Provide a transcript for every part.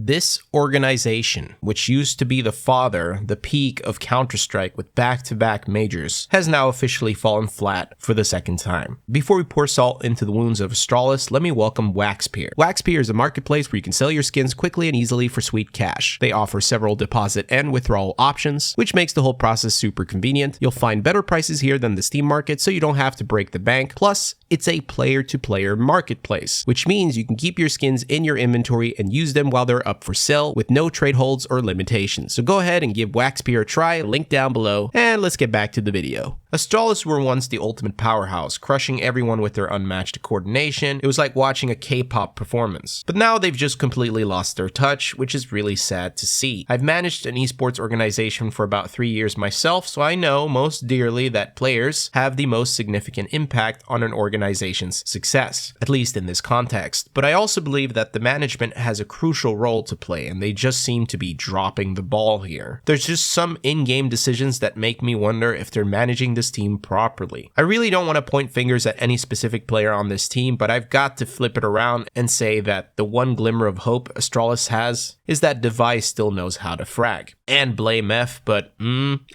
This organization, which used to be the father, the peak of Counter-Strike with back-to-back majors, has now officially fallen flat for the second time. Before we pour salt into the wounds of Astralis, let me welcome Waxpeer. Waxpeer is a marketplace where you can sell your skins quickly and easily for sweet cash. They offer several deposit and withdrawal options, which makes the whole process super convenient. You'll find better prices here than the Steam market, so you don't have to break the bank. Plus, it's a player-to-player marketplace, which means you can keep your skins in your inventory and use them while they're up for sale with no trade holds or limitations. So go ahead and give Waxpeer a try, link down below, and let's get back to the video. Astralis were once the ultimate powerhouse, crushing everyone with their unmatched coordination. It was like watching a K-pop performance. But now they've just completely lost their touch, which is really sad to see. I've managed an esports organization for about 3 years myself, so I know most dearly that players have the most significant impact on an organization's success, at least in this context. But I also believe that the management has a crucial role to play, and they just seem to be dropping the ball here. There's just some in-game decisions that make me wonder if they're managing this team properly. I really don't want to point fingers at any specific player on this team, but I've got to flip it around and say that the one glimmer of hope Astralis has is that Device still knows how to frag. And blame F, but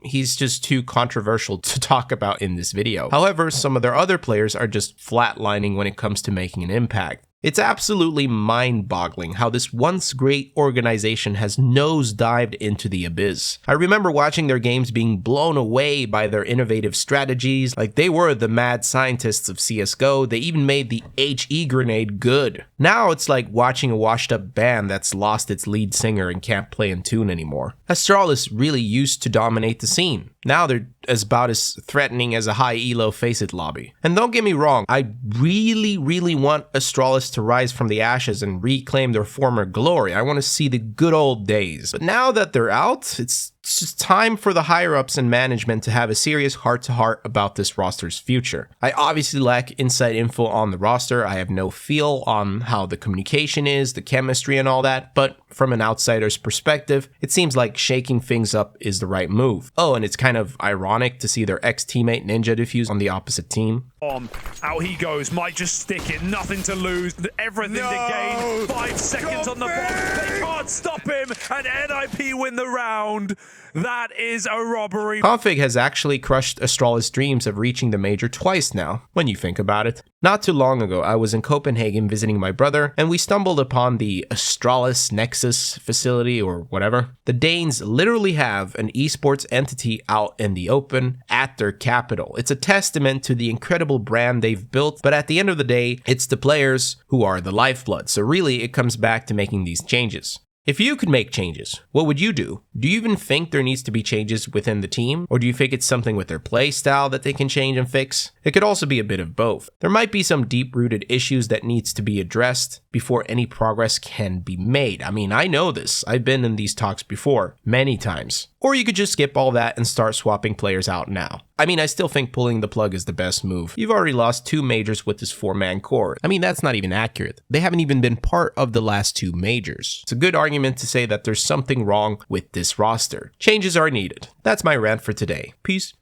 he's just too controversial to talk about in this video. However, some of their other players are just flatlining when it comes to making an impact. It's absolutely mind-boggling how this once great organization has nosedived into the abyss. I remember watching their games being blown away by their innovative strategies, like they were the mad scientists of CSGO. They even made the HE grenade good. Now it's like watching a washed-up band that's lost its lead singer and can't play in tune anymore. Astralis really used to dominate the scene. Now they're about as threatening as a high elo Faceit lobby. And don't get me wrong, I really want Astralis to rise from the ashes and reclaim their former glory. I want to see the good old days. But now that they're out, it's just time for the higher-ups and management to have a serious heart-to-heart about this roster's future. I obviously lack inside info on the roster. I have no feel on how the communication is, the chemistry and all that, but from an outsider's perspective, it seems like shaking things up is the right move. Oh, and it's kind of ironic to see their ex-teammate Ninja Defuse on the opposite team. Out he goes, might just stick it, nothing to lose, everything to gain, 5 seconds on the box, they can't stop him, and NIP win the round. That is a robbery. Config has actually crushed Astralis' dreams of reaching the major twice now, when you think about it. Not too long ago, I was in Copenhagen visiting my brother, and we stumbled upon the Astralis Nexus facility or whatever. The Danes literally have an esports entity out in the open at their capital. It's a testament to the incredible brand they've built, but at the end of the day, it's the players who are the lifeblood. So really, it comes back to making these changes. If you could make changes, what would you do? Do you even think there needs to be changes within the team? Or do you think it's something with their play style that they can change and fix? It could also be a bit of both. There might be some deep-rooted issues that needs to be addressed before any progress can be made. I mean, I know this. I've been in these talks before, many times. Or you could just skip all that and start swapping players out now. I mean, I still think pulling the plug is the best move. You've already lost 2 majors with this 4-man core. I mean, that's not even accurate. They haven't even been part of the last 2 majors. It's a good argument to say that there's something wrong with this roster. Changes are needed. That's my rant for today. Peace.